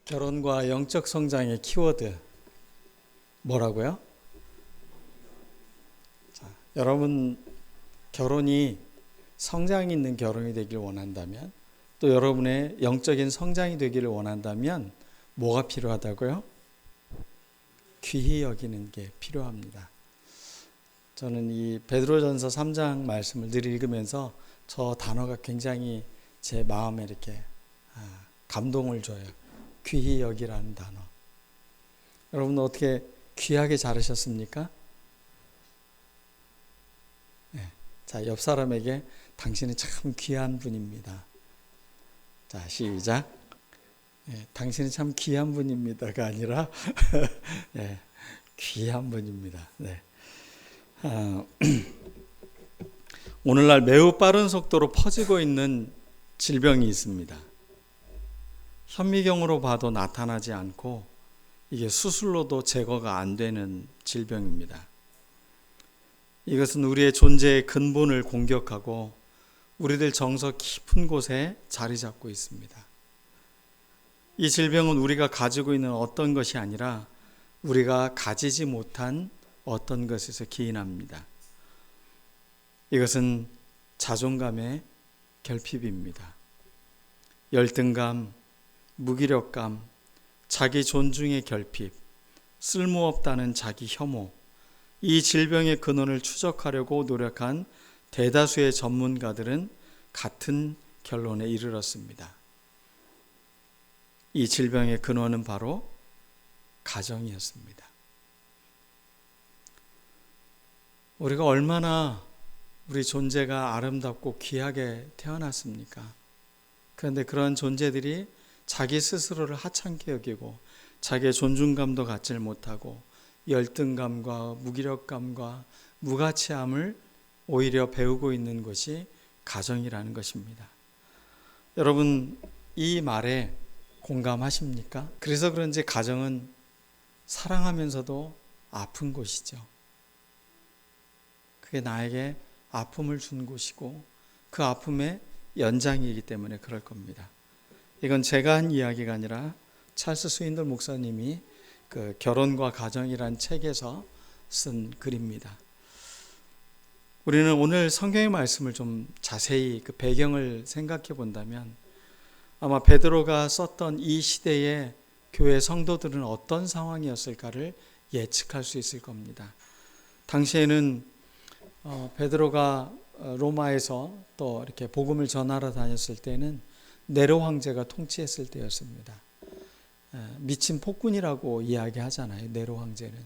결혼과 영적 성장의 키워드 뭐라고요? 자, 여러분 결혼이 성장 있는 결혼이 되길 원한다면, 또 여러분의 영적인 성장이 되기를 원한다면 뭐가 필요하다고요? 귀히 여기는 게 필요합니다. 저는 이 베드로전서 3장 말씀을 늘 읽으면서 저 단어가 굉장히 제 마음에 이렇게 감동을 줘요. 귀히 여기라는 단어. 여러분 어떻게 귀하게 자르셨습니까? 네. 자, 옆 사람에게 당신은 참 귀한 분입니다. 자, 시작. 네, 당신은 참 귀한 분입니다가 아니라 네, 귀한 분입니다. 네. 오늘날 매우 빠른 속도로 퍼지고 있는 질병이 있습니다. 현미경으로 봐도 나타나지 않고 이게 수술로도 제거가 안 되는 질병입니다. 이것은 우리의 존재의 근본을 공격하고 우리들 정서 깊은 곳에 자리 잡고 있습니다. 이 질병은 우리가 가지고 있는 어떤 것이 아니라 우리가 가지지 못한 어떤 것에서 기인합니다. 이것은 자존감의 결핍입니다. 열등감, 무기력감, 자기 존중의 결핍, 쓸모없다는 자기 혐오, 이 질병의 근원을 추적하려고 노력한 대다수의 전문가들은 같은 결론에 이르렀습니다. 이 질병의 근원은 바로 가정이었습니다. 우리가 얼마나 우리 존재가 아름답고 귀하게 태어났습니까? 그런데 그런 존재들이 자기 스스로를 하찮게 여기고 자기의 존중감도 갖지 못하고 열등감과 무기력감과 무가치함을 오히려 배우고 있는 것이 가정이라는 것입니다. 여러분 이 말에 공감하십니까? 그래서 그런지 가정은 사랑하면서도 아픈 곳이죠. 그게 나에게 아픔을 준 곳이고 그 아픔의 연장이기 때문에 그럴 겁니다. 이건 제가 한 이야기가 아니라 찰스 스윈들 목사님이 그 결혼과 가정이란 책에서 쓴 글입니다. 우리는 오늘 성경의 말씀을 좀 자세히 그 배경을 생각해 본다면 아마 베드로가 썼던 이 시대의 교회 성도들은 어떤 상황이었을까를 예측할 수 있을 겁니다. 당시에는 베드로가 로마에서 또 이렇게 복음을 전하러 다녔을 때는 네로 황제가 통치했을 때였습니다. 미친 폭군이라고 이야기하잖아요, 네로 황제는.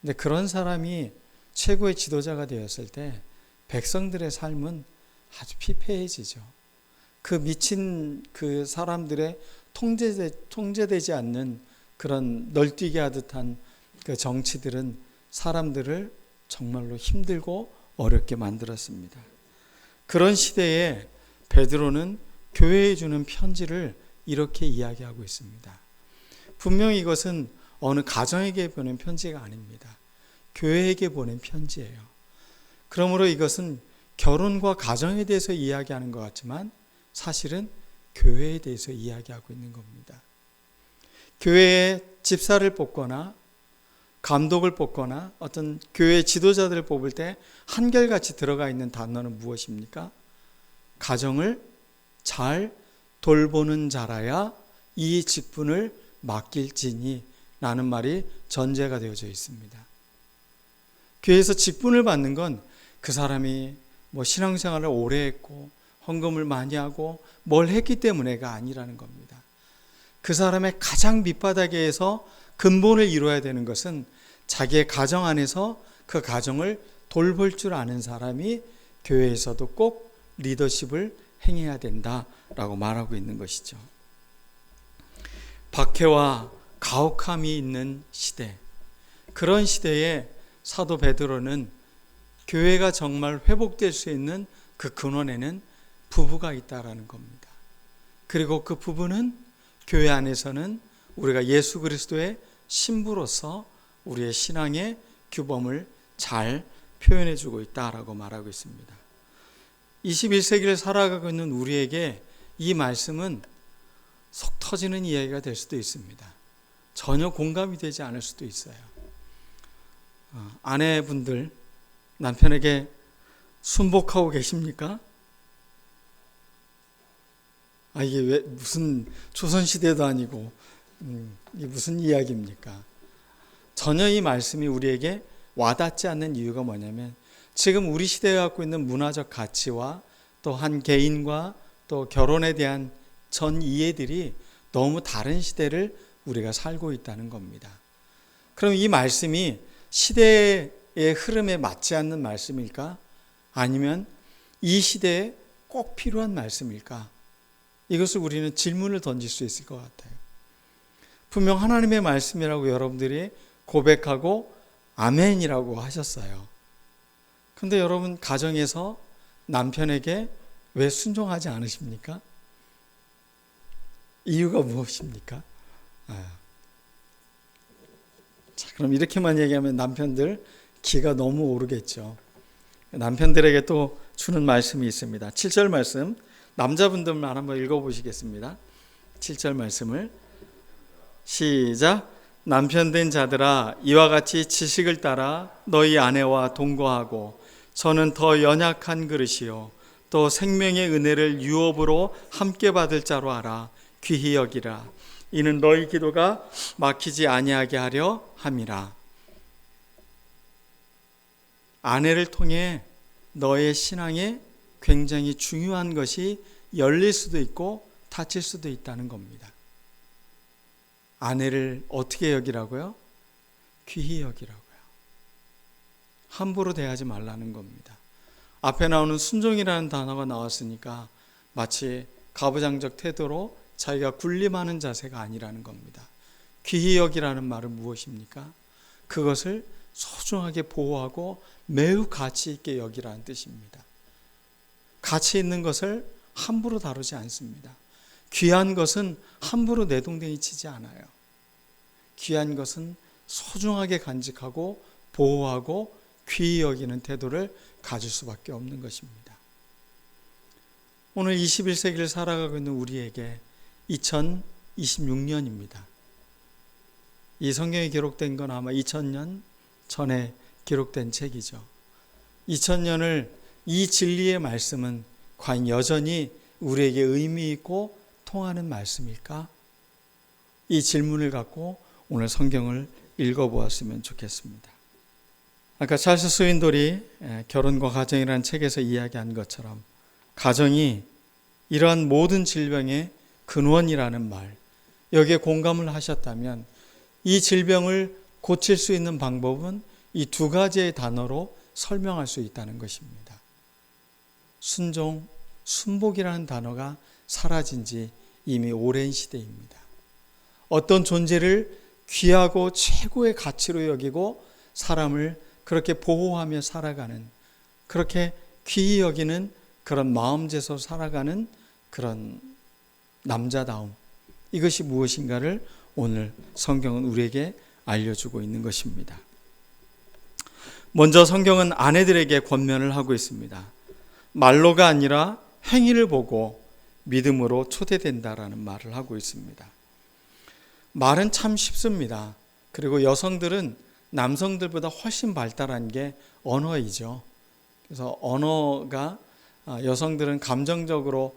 근데 그런 사람이 최고의 지도자가 되었을 때 백성들의 삶은 아주 피폐해지죠. 그 미친 그 사람들의 통제되지 않는 그런 널뛰게 하듯한 그 정치들은 사람들을 정말로 힘들고 어렵게 만들었습니다. 그런 시대에 베드로는 교회에 주는 편지를 이렇게 이야기하고 있습니다. 분명히 이것은 어느 가정에게 보낸 편지가 아닙니다. 교회에게 보낸 편지예요. 그러므로 이것은 결혼과 가정에 대해서 이야기하는 것 같지만 사실은 교회에 대해서 이야기하고 있는 겁니다. 교회에 집사를 뽑거나 감독을 뽑거나 어떤 교회 지도자들을 뽑을 때 한결같이 들어가 있는 단어는 무엇입니까? 가정을 잘 돌보는 자라야 이 직분을 맡길지니 라는 말이 전제가 되어져 있습니다. 교회에서 직분을 받는 건 그 사람이 신앙생활을 오래 했고 헌금을 많이 하고 뭘 했기 때문에가 아니라는 겁니다. 그 사람의 가장 밑바닥에서 근본을 이루어야 되는 것은 자기의 가정 안에서 그 가정을 돌볼 줄 아는 사람이 교회에서도 꼭 리더십을 행해야 된다라고 말하고 있는 것이죠. 박해와 가혹함이 있는 시대, 그런 시대에 사도 베드로는 교회가 정말 회복될 수 있는 그 근원에는 부부가 있다라는 겁니다. 그리고 그 부부는 교회 안에서는 우리가 예수 그리스도의 신부로서 우리의 신앙의 규범을 잘 표현해 주고 있다라고 말하고 있습니다. 21세기를 살아가고 있는 우리에게 이 말씀은 속 터지는 이야기가 될 수도 있습니다. 전혀 공감이 되지 않을 수도 있어요. 아내분들 남편에게 순복하고 계십니까? 이게 왜 무슨 조선시대도 아니고 이게 무슨 이야기입니까? 전혀 이 말씀이 우리에게 와닿지 않는 이유가 뭐냐면 지금 우리 시대가 갖고 있는 문화적 가치와 또 한 개인과 또 결혼에 대한 전 이해들이 너무 다른 시대를 우리가 살고 있다는 겁니다. 그럼 이 말씀이 시대의 흐름에 맞지 않는 말씀일까? 아니면 이 시대에 꼭 필요한 말씀일까? 이것을 우리는 질문을 던질 수 있을 것 같아요. 분명 하나님의 말씀이라고 여러분들이 고백하고 아멘이라고 하셨어요. 그런데 여러분 가정에서 남편에게 왜 순종하지 않으십니까? 이유가 무엇입니까? 자, 그럼 이렇게만 얘기하면 남편들 기가 너무 오르겠죠. 남편들에게 또 주는 말씀이 있습니다. 7절 말씀 남자분들만 한번 읽어보시겠습니다. 7절 말씀을 시작. 남편 된 자들아 이와 같이 지식을 따라 너희 아내와 동거하고 저는 더 연약한 그릇이요 또 생명의 은혜를 유업으로 함께 받을 자로 알아 귀히 여기라. 이는 너희 기도가 막히지 아니하게 하려 함이라. 아내를 통해 너의 신앙에 굉장히 중요한 것이 열릴 수도 있고 닫힐 수도 있다는 겁니다. 아내를 어떻게 여기라고요? 귀히 여기라고요. 함부로 대하지 말라는 겁니다. 앞에 나오는 순종이라는 단어가 나왔으니까 마치 가부장적 태도로 자기가 군림하는 자세가 아니라는 겁니다. 귀히 여기라는 말은 무엇입니까? 그것을 소중하게 보호하고 매우 가치 있게 여기라는 뜻입니다. 가치 있는 것을 함부로 다루지 않습니다. 귀한 것은 함부로 내동댕이 치지 않아요. 귀한 것은 소중하게 간직하고 보호하고 귀히 여기는 태도를 가질 수밖에 없는 것입니다. 오늘 21세기를 살아가고 있는 우리에게 2026년입니다. 이 성경이 기록된 건 아마 2000년 전에 기록된 책이죠. 2000년을 이 진리의 말씀은 과연 여전히 우리에게 의미 있고 통하는 말씀일까? 이 질문을 갖고 오늘 성경을 읽어보았으면 좋겠습니다. 아까 찰스 스윈돌이 결혼과 가정이라는 책에서 이야기한 것처럼 가정이 이러한 모든 질병의 근원이라는 말, 여기에 공감을 하셨다면 이 질병을 고칠 수 있는 방법은 이 두 가지의 단어로 설명할 수 있다는 것입니다. 순종, 순복이라는 단어가 사라진 지 이미 오랜 시대입니다. 어떤 존재를 귀하고 최고의 가치로 여기고 사람을 그렇게 보호하며 살아가는, 그렇게 귀히 여기는 그런 마음제서 살아가는 그런 남자다움, 이것이 무엇인가를 오늘 성경은 우리에게 알려주고 있는 것입니다. 먼저 성경은 아내들에게 권면을 하고 있습니다. 말로가 아니라 행위를 보고 믿음으로 초대된다라는 말을 하고 있습니다. 말은 참 쉽습니다. 그리고 여성들은 남성들보다 훨씬 발달한 게 언어이죠. 그래서 언어가 여성들은 감정적으로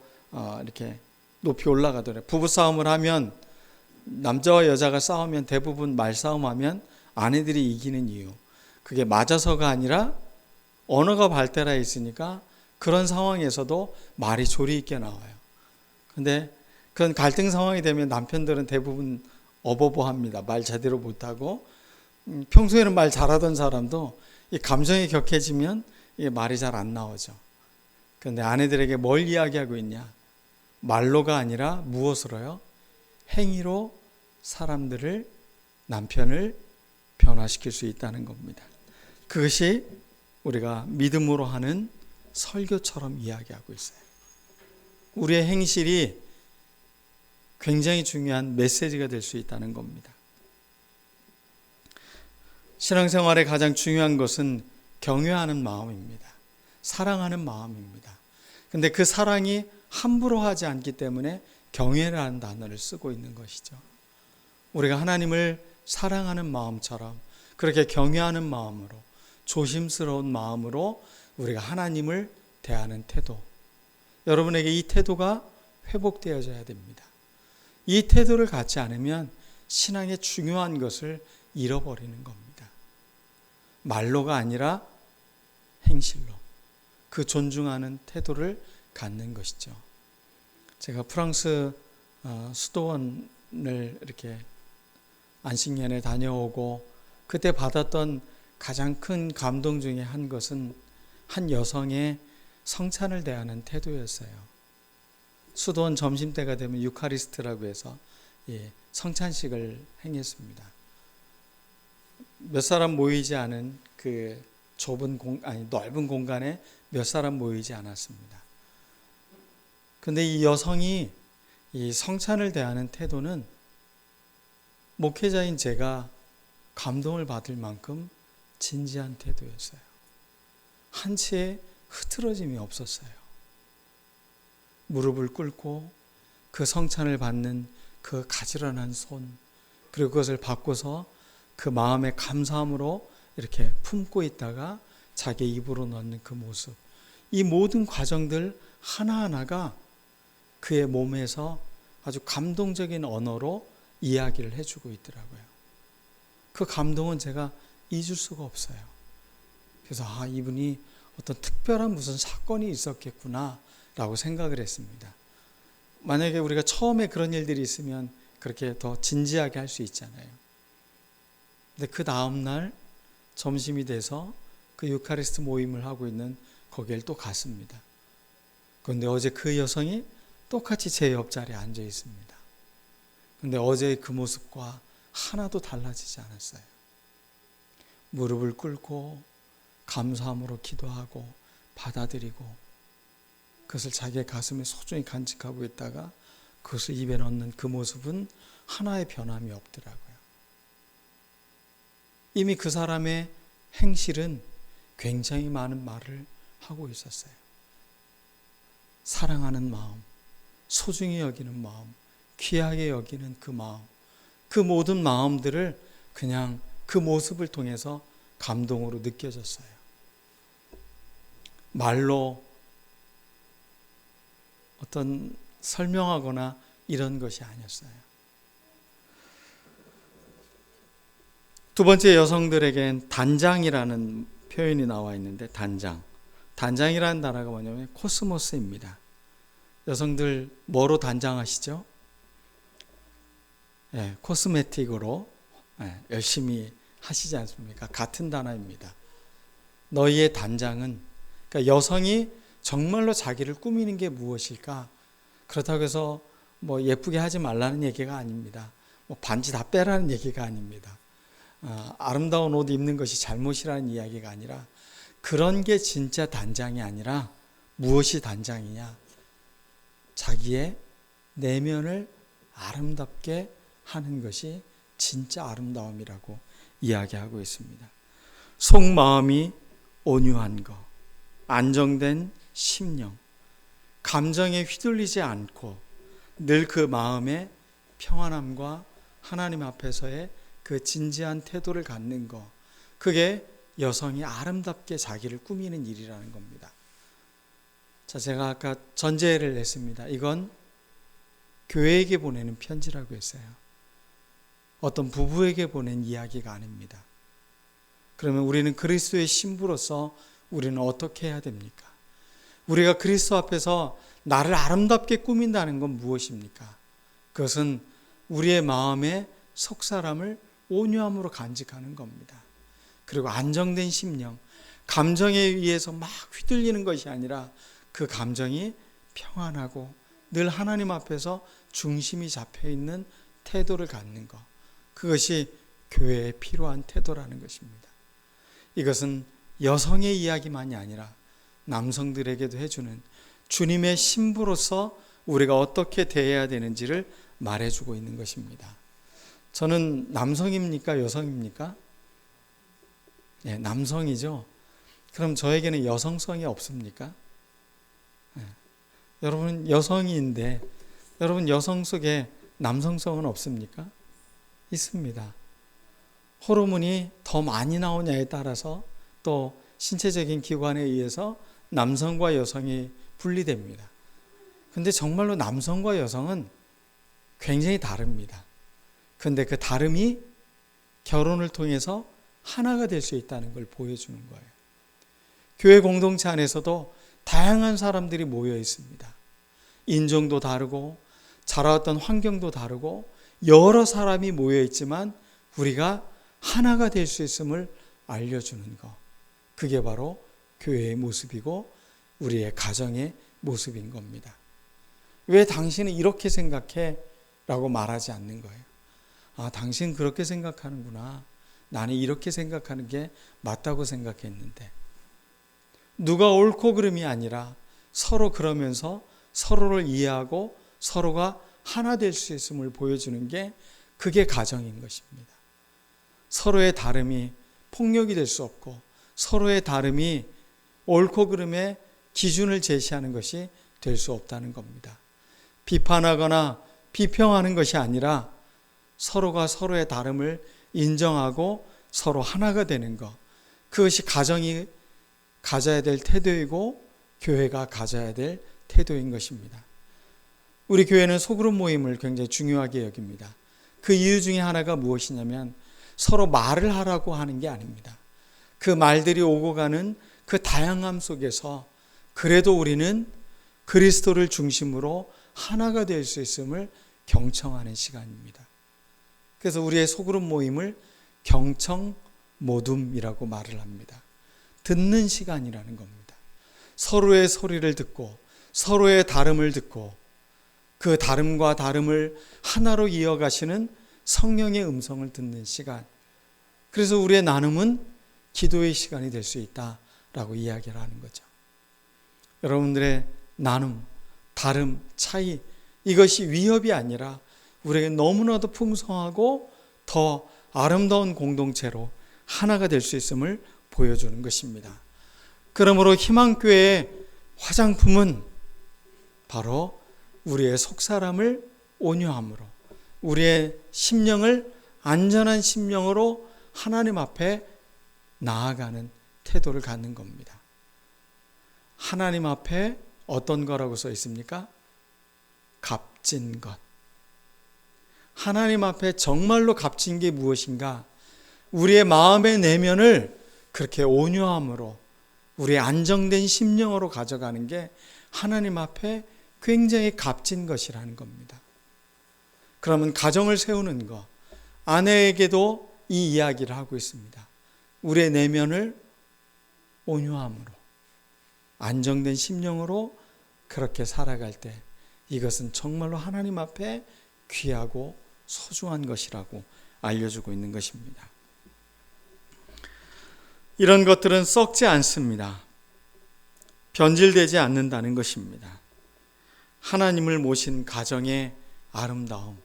이렇게 높이 올라가더래요. 부부싸움을 하면 남자와 여자가 싸우면 대부분 말싸움하면 아내들이 이기는 이유, 그게 맞아서가 아니라 언어가 발달해 있으니까 그런 상황에서도 말이 조리 있게 나와요. 근데 그런 갈등 상황이 되면 남편들은 대부분 어버버합니다. 말 제대로 못하고 평소에는 말 잘하던 사람도 이 감정이 격해지면 이 말이 잘 안 나오죠. 그런데 아내들에게 뭘 이야기하고 있냐? 말로가 아니라 무엇으로요? 행위로 사람들을, 남편을 변화시킬 수 있다는 겁니다. 그것이 우리가 믿음으로 하는 설교처럼 이야기하고 있어요. 우리의 행실이 굉장히 중요한 메시지가 될 수 있다는 겁니다. 신앙생활의 가장 중요한 것은 경외하는 마음입니다. 사랑하는 마음입니다. 근데 그 사랑이 함부로 하지 않기 때문에 경외라는 단어를 쓰고 있는 것이죠. 우리가 하나님을 사랑하는 마음처럼 그렇게 경외하는 마음으로, 조심스러운 마음으로 우리가 하나님을 대하는 태도, 여러분에게 이 태도가 회복되어져야 됩니다. 이 태도를 갖지 않으면 신앙의 중요한 것을 잃어버리는 겁니다. 말로가 아니라 행실로 그 존중하는 태도를 갖는 것이죠. 제가 프랑스 수도원을 이렇게 안식년에 다녀오고 그때 받았던 가장 큰 감동 중에 한 것은 한 여성의 성찬을 대하는 태도였어요. 수도원 점심때가 되면 유카리스트라고 해서 성찬식을 행했습니다. 몇 사람 모이지 않은 그 넓은 공간에 몇 사람 모이지 않았습니다. 근데 이 여성이 이 성찬을 대하는 태도는 목회자인 제가 감동을 받을 만큼 진지한 태도였어요. 한치의 흐트러짐이 없었어요. 무릎을 꿇고 그 성찬을 받는 그 가지런한 손, 그리고 그것을 받고서 그 마음의 감사함으로 이렇게 품고 있다가 자기 입으로 넣는 그 모습, 이 모든 과정들 하나하나가 그의 몸에서 아주 감동적인 언어로 이야기를 해주고 있더라고요. 그 감동은 제가 잊을 수가 없어요. 그래서 이분이 어떤 특별한 무슨 사건이 있었겠구나 라고 생각을 했습니다. 만약에 우리가 처음에 그런 일들이 있으면 그렇게 더 진지하게 할 수 있잖아요. 근데 그 다음날 점심이 돼서 그 유카리스트 모임을 하고 있는 거기를 또 갔습니다. 그런데 어제 그 여성이 똑같이 제 옆자리에 앉아 있습니다. 그런데 어제의 그 모습과 하나도 달라지지 않았어요. 무릎을 꿇고 감사함으로 기도하고 받아들이고 그것을 자기의 가슴에 소중히 간직하고 있다가 그것을 입에 넣는 그 모습은 하나의 변함이 없더라고요. 이미 그 사람의 행실은 굉장히 많은 말을 하고 있었어요. 사랑하는 마음, 소중히 여기는 마음, 귀하게 여기는 그 마음, 그 모든 마음들을 그냥 그 모습을 통해서 감동으로 느껴졌어요. 말로 어떤 설명하거나 이런 것이 아니었어요. 두 번째, 여성들에겐 단장이라는 표현이 나와 있는데 단장이라는 단어가 뭐냐면 코스모스입니다. 여성들 뭐로 단장하시죠? 코스메틱으로 열심히 하시지 않습니까? 같은 단어입니다. 너희의 단장은, 그러니까 여성이 정말로 자기를 꾸미는 게 무엇일까? 그렇다고 해서 뭐 예쁘게 하지 말라는 얘기가 아닙니다. 뭐 반지 다 빼라는 얘기가 아닙니다. 아름다운 옷 입는 것이 잘못이라는 이야기가 아니라, 그런 게 진짜 단장이 아니라 무엇이 단장이냐? 자기의 내면을 아름답게 하는 것이 진짜 아름다움이라고 이야기하고 있습니다. 속마음이 온유한 것, 안정된 심령, 감정에 휘둘리지 않고 늘 그 마음의 평안함과 하나님 앞에서의 그 진지한 태도를 갖는 것, 그게 여성이 아름답게 자기를 꾸미는 일이라는 겁니다. 자, 제가 아까 전제를 냈습니다. 이건 교회에게 보내는 편지라고 했어요. 어떤 부부에게 보낸 이야기가 아닙니다. 그러면 우리는 그리스도의 신부로서 우리는 어떻게 해야 됩니까? 우리가 그리스도 앞에서 나를 아름답게 꾸민다는 건 무엇입니까? 그것은 우리의 마음의 속사람을 온유함으로 간직하는 겁니다. 그리고 안정된 심령, 감정에 의해서 막 휘둘리는 것이 아니라 그 감정이 평안하고 늘 하나님 앞에서 중심이 잡혀있는 태도를 갖는 것, 그것이 교회에 필요한 태도라는 것입니다. 이것은 여성의 이야기만이 아니라 남성들에게도 해주는 주님의 신부로서 우리가 어떻게 대해야 되는지를 말해주고 있는 것입니다. 저는 남성입니까? 여성입니까? 네, 남성이죠. 그럼 저에게는 여성성이 없습니까? 네. 여러분 여성인데 여러분, 여성 속에 남성성은 없습니까? 있습니다. 호르몬이 더 많이 나오냐에 따라서 또 신체적인 기관에 의해서 남성과 여성이 분리됩니다. 근데 정말로 남성과 여성은 굉장히 다릅니다. 근데 그 다름이 결혼을 통해서 하나가 될 수 있다는 걸 보여주는 거예요. 교회 공동체 안에서도 다양한 사람들이 모여 있습니다. 인종도 다르고 자라왔던 환경도 다르고 여러 사람이 모여 있지만 우리가 하나가 될 수 있음을 알려주는 것. 그게 바로 교회의 모습이고 우리의 가정의 모습인 겁니다. 왜 당신은 이렇게 생각해? 라고 말하지 않는 거예요. 아, 당신 그렇게 생각하는구나. 나는 이렇게 생각하는 게 맞다고 생각했는데. 누가 옳고 그름이 아니라 서로 그러면서 서로를 이해하고 서로가 하나 될 수 있음을 보여주는 게 그게 가정인 것입니다. 서로의 다름이 폭력이 될 수 없고 서로의 다름이 옳고 그름의 기준을 제시하는 것이 될 수 없다는 겁니다. 비판하거나 비평하는 것이 아니라 서로가 서로의 다름을 인정하고 서로 하나가 되는 것. 그것이 가정이 가져야 될 태도이고 교회가 가져야 될 태도인 것입니다. 우리 교회는 소그룹 모임을 굉장히 중요하게 여깁니다. 그 이유 중에 하나가 무엇이냐면 서로 말을 하라고 하는 게 아닙니다. 그 말들이 오고 가는 그 다양함 속에서 그래도 우리는 그리스도를 중심으로 하나가 될 수 있음을 경청하는 시간입니다. 그래서 우리의 소그룹 모임을 경청모둠이라고 말을 합니다. 듣는 시간이라는 겁니다. 서로의 소리를 듣고 서로의 다름을 듣고 그 다름과 다름을 하나로 이어가시는 성령의 음성을 듣는 시간. 그래서 우리의 나눔은 기도의 시간이 될 수 있다라고 이야기를 하는 거죠. 여러분들의 나눔, 다름, 차이, 이것이 위협이 아니라 우리에게 너무나도 풍성하고 더 아름다운 공동체로 하나가 될 수 있음을 보여주는 것입니다. 그러므로 희망교회의 화장품은 바로 우리의 속사람을 온유함으로, 우리의 심령을 안전한 심령으로 하나님 앞에 나아가는 태도를 갖는 겁니다. 하나님 앞에 어떤 거라고 써 있습니까? 값진 것. 하나님 앞에 정말로 값진 게 무엇인가? 우리의 마음의 내면을 그렇게 온유함으로 우리의 안정된 심령으로 가져가는 게 하나님 앞에 굉장히 값진 것이라는 겁니다. 그러면 가정을 세우는 것, 아내에게도 이 이야기를 하고 있습니다. 우리의 내면을 온유함으로 안정된 심령으로 그렇게 살아갈 때 이것은 정말로 하나님 앞에 귀하고 소중한 것이라고 알려주고 있는 것입니다. 이런 것들은 썩지 않습니다. 변질되지 않는다는 것입니다. 하나님을 모신 가정의 아름다움,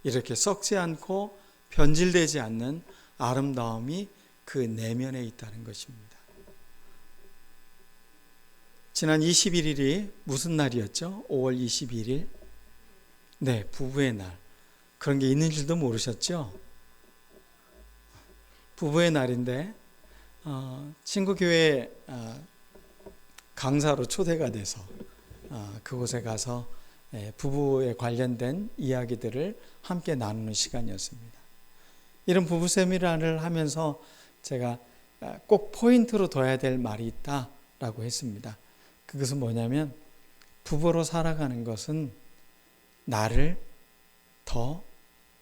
이렇게 썩지 않고 변질되지 않는 아름다움이 그 내면에 있다는 것입니다. 지난 21일이 무슨 날이었죠? 5월 21일. 네, 부부의 날. 그런 게 있는 줄도 모르셨죠? 부부의 날인데 친구 교회 강사로 초대가 돼서 그곳에 가서 부부에 관련된 이야기들을 함께 나누는 시간이었습니다. 이런 부부 세미나를 하면서 제가 꼭 포인트로 둬야 될 말이 있다라고 했습니다. 그것은 뭐냐면 부부로 살아가는 것은 나를 더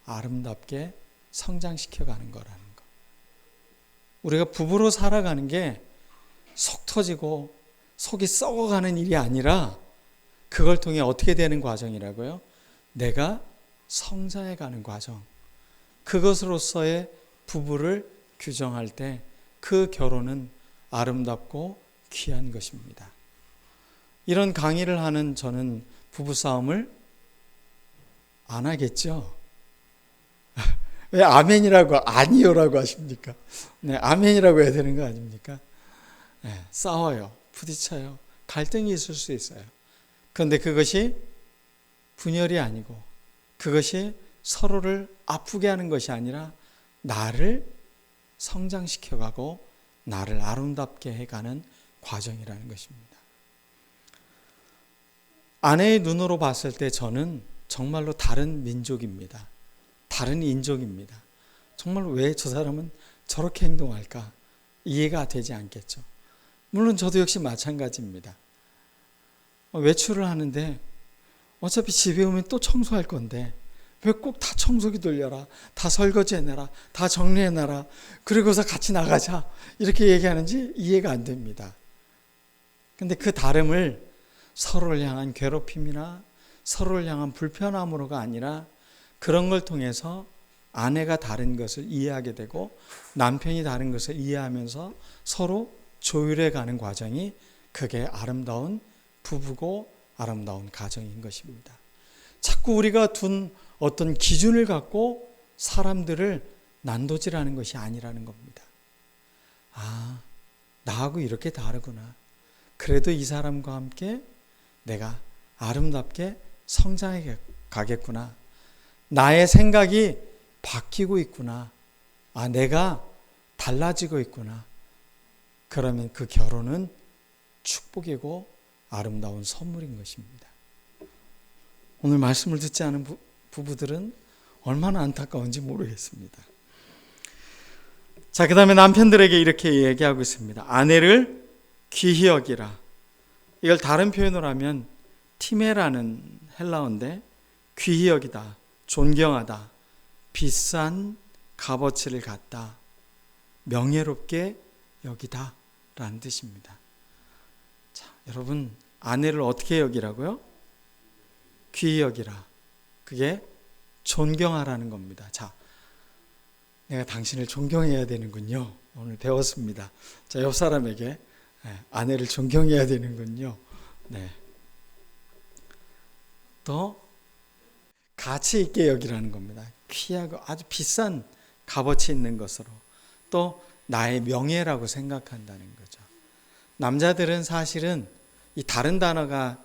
아름답게 성장시켜가는 거라는 거. 우리가 부부로 살아가는 게 속 터지고 속이 썩어가는 일이 아니라 그걸 통해 어떻게 되는 과정이라고요? 내가 성장해가는 과정. 그것으로서의 부부를 규정할 때 그 결혼은 아름답고 귀한 것입니다. 이런 강의를 하는 저는 부부싸움을 안 하겠죠? 왜 아멘이라고 아니요라고 하십니까? 네, 아멘이라고 해야 되는 거 아닙니까? 네, 싸워요. 부딪혀요. 갈등이 있을 수 있어요. 그런데 그것이 분열이 아니고 그것이 서로를 아프게 하는 것이 아니라 나를 성장시켜가고 나를 아름답게 해가는 과정이라는 것입니다. 아내의 눈으로 봤을 때 저는 정말로 다른 민족입니다. 다른 인종입니다. 정말 왜 저 사람은 저렇게 행동할까? 이해가 되지 않겠죠. 물론 저도 역시 마찬가지입니다. 외출을 하는데 어차피 집에 오면 또 청소할 건데 왜 꼭 다 청소기 돌려라, 다 설거지 해놔라, 다 정리해놔라, 그리고서 같이 나가자 이렇게 얘기하는지 이해가 안 됩니다. 근데 그 다름을 서로를 향한 괴롭힘이나 서로를 향한 불편함으로가 아니라 그런 걸 통해서 아내가 다른 것을 이해하게 되고 남편이 다른 것을 이해하면서 서로 조율해가는 과정이 그게 아름다운 부부고 아름다운 가정인 것입니다. 자꾸 우리가 둔 어떤 기준을 갖고 사람들을 난도질하는 것이 아니라는 겁니다. 아, 나하고 이렇게 다르구나. 그래도 이 사람과 함께 내가 아름답게 성장해 가겠구나. 나의 생각이 바뀌고 있구나. 아, 내가 달라지고 있구나. 그러면 그 결혼은 축복이고 아름다운 선물인 것입니다. 오늘 말씀을 듣지 않은 부부들은 얼마나 안타까운지 모르겠습니다. 자, 그 다음에 남편들에게 이렇게 얘기하고 있습니다. 아내를 귀히 여기라. 이걸 다른 표현으로 하면 티메라는 헬라어인데 귀히 여기다, 존경하다, 비싼 값어치를 갖다, 명예롭게 여기다 라는 뜻입니다. 자, 여러분, 아내를 어떻게 여기라고요? 귀히 여기라. 그게 존경하라는 겁니다. 자, 내가 당신을 존경해야 되는군요. 오늘 배웠습니다. 자, 옆 사람에게 아내를 존경해야 되는군요. 네. 또 가치 있게 여기라는 겁니다. 귀하고 아주 비싼 값어치 있는 것으로, 또 나의 명예라고 생각한다는 거죠. 남자들은 사실은 이 다른 단어가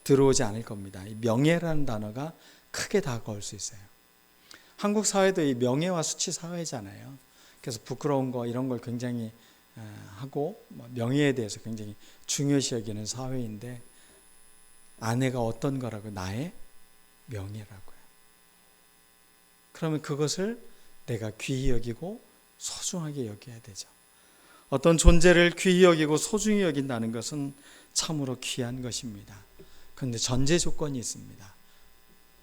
들어오지 않을 겁니다. 이 명예라는 단어가 크게 다가올 수 있어요. 한국 사회도 이 명예와 수치 사회잖아요. 그래서 부끄러운 거 이런 걸 굉장히 하고 명예에 대해서 굉장히 중요시 여기는 사회인데, 아내가 어떤 거라고? 나의 명예라고요. 그러면 그것을 내가 귀히 여기고 소중하게 여겨야 되죠. 어떤 존재를 귀히 여기고 소중히 여긴다는 것은 참으로 귀한 것입니다. 그런데 전제 조건이 있습니다.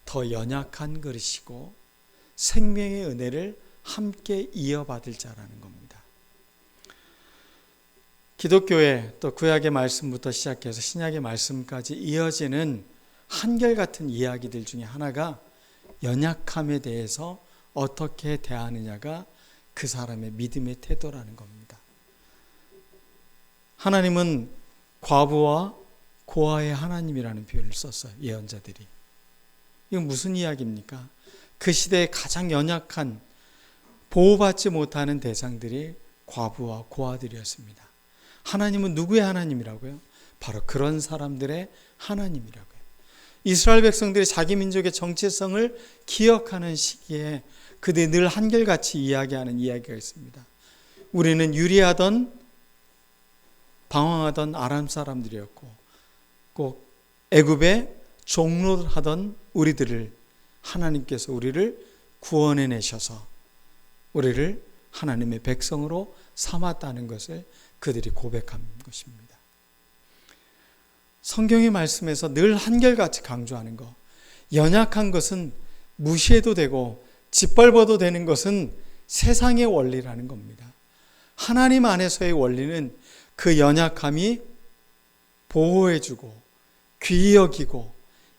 더 연약한 그릇이고 생명의 은혜를 함께 이어받을 자라는 겁니다. 기독교의 또 구약의 말씀부터 시작해서 신약의 말씀까지 이어지는 한결같은 이야기들 중에 하나가 연약함에 대해서 어떻게 대하느냐가 그 사람의 믿음의 태도라는 겁니다. 하나님은 과부와 고아의 하나님이라는 표현을 썼어요. 예언자들이. 이건 무슨 이야기입니까? 그 시대에 가장 연약한, 보호받지 못하는 대상들이 과부와 고아들이었습니다. 하나님은 누구의 하나님이라고요? 바로 그런 사람들의 하나님이라고요. 이스라엘 백성들이 자기 민족의 정체성을 기억하는 시기에 그들이 늘 한결같이 이야기하는 이야기가 있습니다. 우리는 유리하던 방황하던 아람 사람들이었고 꼭 애굽에 종로하던 우리들을 하나님께서 우리를 구원해 내셔서 우리를 하나님의 백성으로 삼았다는 것을 그들이 고백한 것입니다. 성경의 말씀에서 늘 한결같이 강조하는 것, 연약한 것은 무시해도 되고 짓밟아도 되는 것은 세상의 원리라는 겁니다. 하나님 안에서의 원리는 그 연약함이 보호해주고 귀히 여기고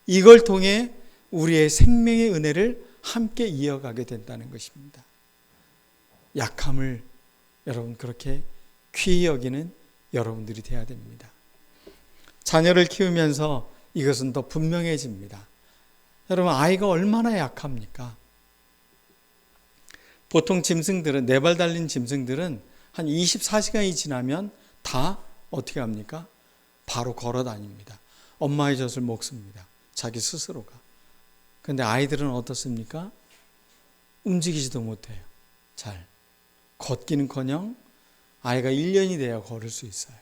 이걸 통해 우리의 생명의 은혜를 함께 이어가게 된다는 것입니다. 약함을 여러분 그렇게 귀히 여기는 여러분들이 되어야 됩니다. 자녀를 키우면서 이것은 더 분명해집니다. 여러분, 아이가 얼마나 약합니까? 보통 짐승들은, 네 발 달린 짐승들은 한 24시간이 지나면 다 어떻게 합니까? 바로 걸어 다닙니다. 엄마의 젖을 먹습니다. 자기 스스로가. 그런데 아이들은 어떻습니까? 움직이지도 못해요. 잘. 걷기는커녕 아이가 1년이 돼야 걸을 수 있어요.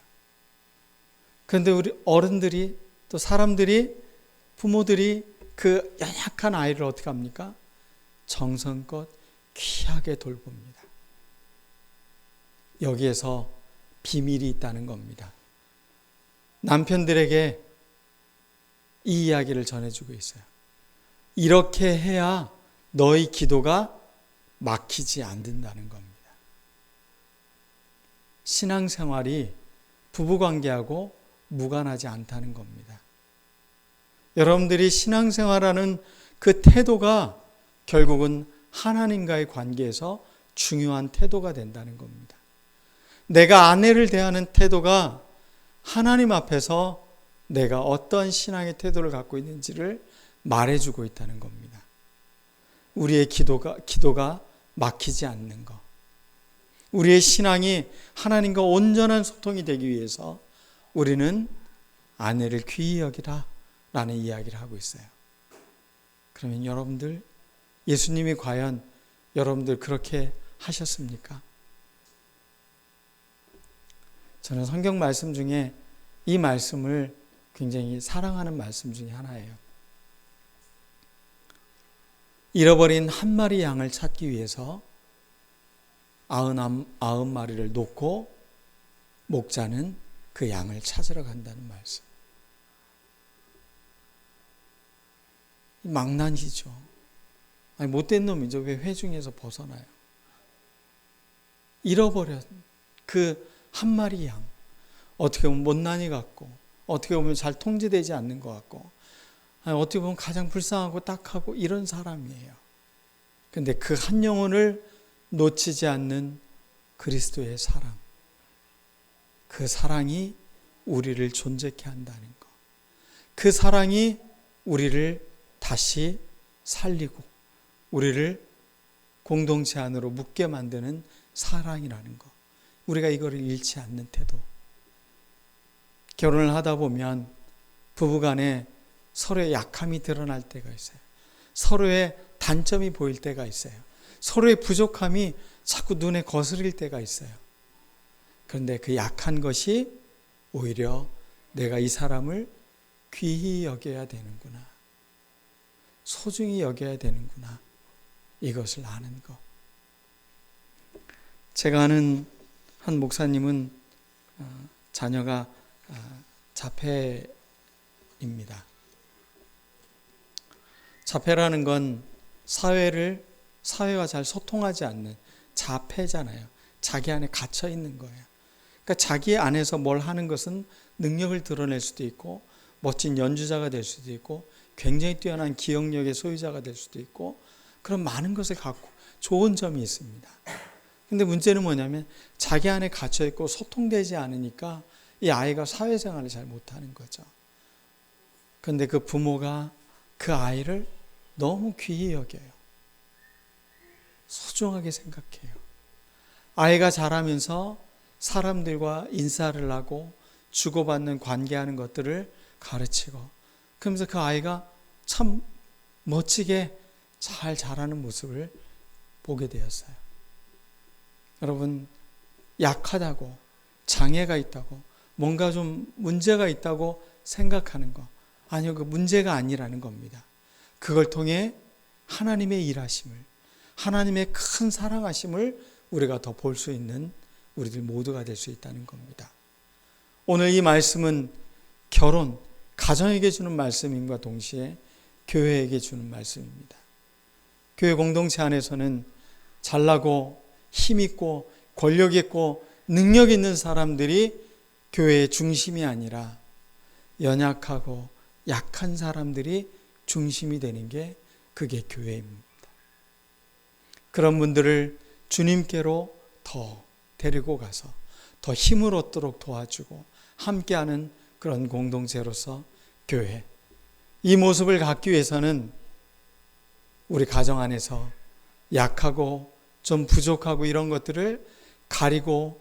그런데 우리 어른들이 또 사람들이 부모들이 그 연약한 아이를 어떻게 합니까? 정성껏 귀하게 돌봅니다. 여기에서 비밀이 있다는 겁니다. 남편들에게 이 이야기를 전해주고 있어요. 이렇게 해야 너희 기도가 막히지 않는다는 겁니다. 신앙생활이 부부관계하고 무관하지 않다는 겁니다. 여러분들이 신앙생활하는 그 태도가 결국은 하나님과의 관계에서 중요한 태도가 된다는 겁니다. 내가 아내를 대하는 태도가 하나님 앞에서 내가 어떤 신앙의 태도를 갖고 있는지를 말해주고 있다는 겁니다. 우리의 기도가 막히지 않는 것. 우리의 신앙이 하나님과 온전한 소통이 되기 위해서 우리는 아내를 귀히 여기라 라는 이야기를 하고 있어요. 그러면 여러분들, 예수님이 과연 여러분들 그렇게 하셨습니까? 저는 성경 말씀 중에 이 말씀을 굉장히 사랑하는 말씀 중에 하나예요. 잃어버린 한 마리 양을 찾기 위해서 99마리를 놓고 목자는 그 양을 찾으러 간다는 말씀. 망난이죠. 아니, 못된 놈이죠. 왜 회중에서 벗어나요? 잃어버린 그 한 마리 양. 어떻게 보면 못난이 같고, 어떻게 보면 잘 통제되지 않는 것 같고, 아니, 어떻게 보면 가장 불쌍하고 딱하고 이런 사람이에요. 그런데 그 한 영혼을 놓치지 않는 그리스도의 사랑. 그 사랑이 우리를 존재케 한다는 것. 그 사랑이 우리를 다시 살리고 우리를 공동체 안으로 묶게 만드는 사랑이라는 것. 우리가 이거를 잃지 않는 태도. 결혼을 하다 보면 부부간에 서로의 약함이 드러날 때가 있어요. 서로의 단점이 보일 때가 있어요. 서로의 부족함이 자꾸 눈에 거스릴 때가 있어요. 그런데 그 약한 것이 오히려 내가 이 사람을 귀히 여겨야 되는구나. 소중히 여겨야 되는구나. 이것을 아는 것. 제가 아는 한 목사님은 자녀가 자폐입니다. 자폐라는 건 사회와 잘 소통하지 않는 자폐잖아요. 자기 안에 갇혀 있는 거예요. 그러니까 자기 안에서 뭘 하는 것은 능력을 드러낼 수도 있고 멋진 연주자가 될 수도 있고 굉장히 뛰어난 기억력의 소유자가 될 수도 있고 그런 많은 것을 갖고 좋은 점이 있습니다. 근데 문제는 뭐냐면 자기 안에 갇혀 있고 소통되지 않으니까 이 아이가 사회생활을 잘 못하는 거죠. 그런데 그 부모가 그 아이를 너무 귀히 여겨요. 소중하게 생각해요. 아이가 자라면서 사람들과 인사를 하고 주고받는 관계하는 것들을 가르치고 그러면서 그 아이가 참 멋지게 잘 자라는 모습을 보게 되었어요. 여러분, 약하다고 장애가 있다고 뭔가 좀 문제가 있다고 생각하는 거 아니요, 그 문제가 아니라는 겁니다. 그걸 통해 하나님의 일하심을 하나님의 큰 사랑하심을 우리가 더 볼 수 있는 우리들 모두가 될 수 있다는 겁니다. 오늘 이 말씀은 결혼, 가정에게 주는 말씀임과 동시에 교회에게 주는 말씀입니다. 교회 공동체 안에서는 잘나고 힘있고 권력 있고 능력 있는 사람들이 교회의 중심이 아니라 연약하고 약한 사람들이 중심이 되는 게 그게 교회입니다. 그런 분들을 주님께로 더 데리고 가서 더 힘을 얻도록 도와주고 함께하는 그런 공동체로서 교회. 이 모습을 갖기 위해서는 우리 가정 안에서 약하고 좀 부족하고 이런 것들을 가리고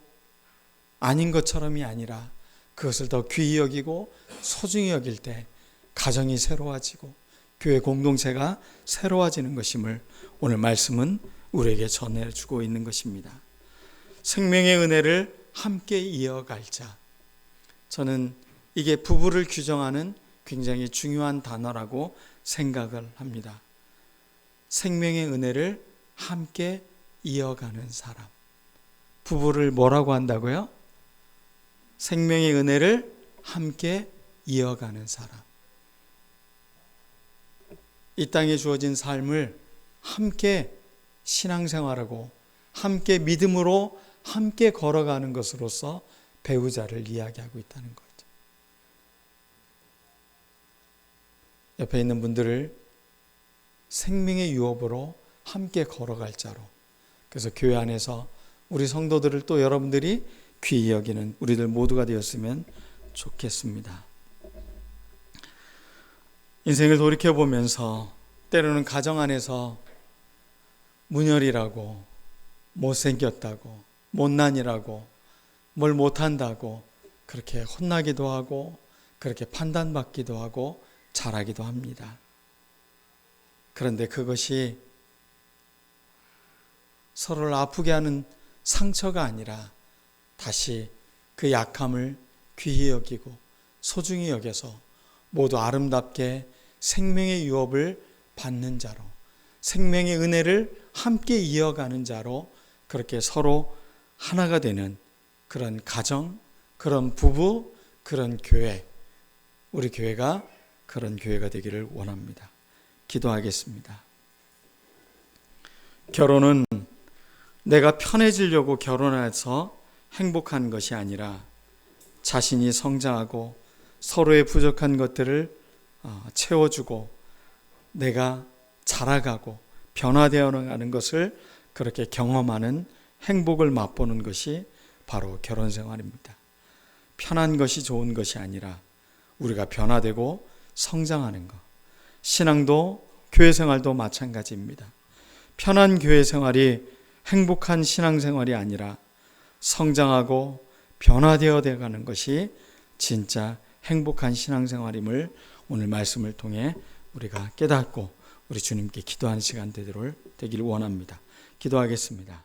아닌 것처럼이 아니라 그것을 더 귀히 여기고 소중히 여길 때 가정이 새로워지고 교회 공동체가 새로워지는 것임을 오늘 말씀은 우리에게 전해주고 있는 것입니다. 생명의 은혜를 함께 이어갈 자. 저는 이게 부부를 규정하는 굉장히 중요한 단어라고 생각을 합니다. 생명의 은혜를 함께 이어가는 사람. 부부를 뭐라고 한다고요? 생명의 은혜를 함께 이어가는 사람. 이 땅에 주어진 삶을 함께 신앙생활하고 함께 믿음으로 함께 걸어가는 것으로서 배우자를 이야기하고 있다는 거죠. 옆에 있는 분들을 생명의 유업으로 함께 걸어갈 자로, 그래서 교회 안에서 우리 성도들을 또 여러분들이 귀히 여기는 우리들 모두가 되었으면 좋겠습니다. 인생을 돌이켜보면서 때로는 가정 안에서 문열이라고, 못생겼다고, 못난이라고, 뭘 못한다고 그렇게 혼나기도 하고 그렇게 판단받기도 하고 잘하기도 합니다. 그런데 그것이 서로를 아프게 하는 상처가 아니라 다시 그 약함을 귀히 여기고 소중히 여겨서 모두 아름답게 생명의 유업을 받는 자로, 생명의 은혜를 함께 이어가는 자로 그렇게 서로 하나가 되는 그런 가정, 그런 부부, 그런 교회, 우리 교회가 그런 교회가 되기를 원합니다. 기도하겠습니다. 결혼은 내가 편해지려고 결혼해서 행복한 것이 아니라 자신이 성장하고 서로의 부족한 것들을 채워주고 내가 자라가고 변화되어 가는 것을 그렇게 경험하는 행복을 맛보는 것이 바로 결혼 생활입니다. 편한 것이 좋은 것이 아니라 우리가 변화되고 성장하는 것. 신앙도 교회 생활도 마찬가지입니다. 편한 교회 생활이 행복한 신앙 생활이 아니라 성장하고 변화되어 가는 것이 진짜 행복한 신앙 생활임을 오늘 말씀을 통해 우리가 깨닫고 우리 주님께 기도하는 시간 되기를 원합니다. 기도하겠습니다.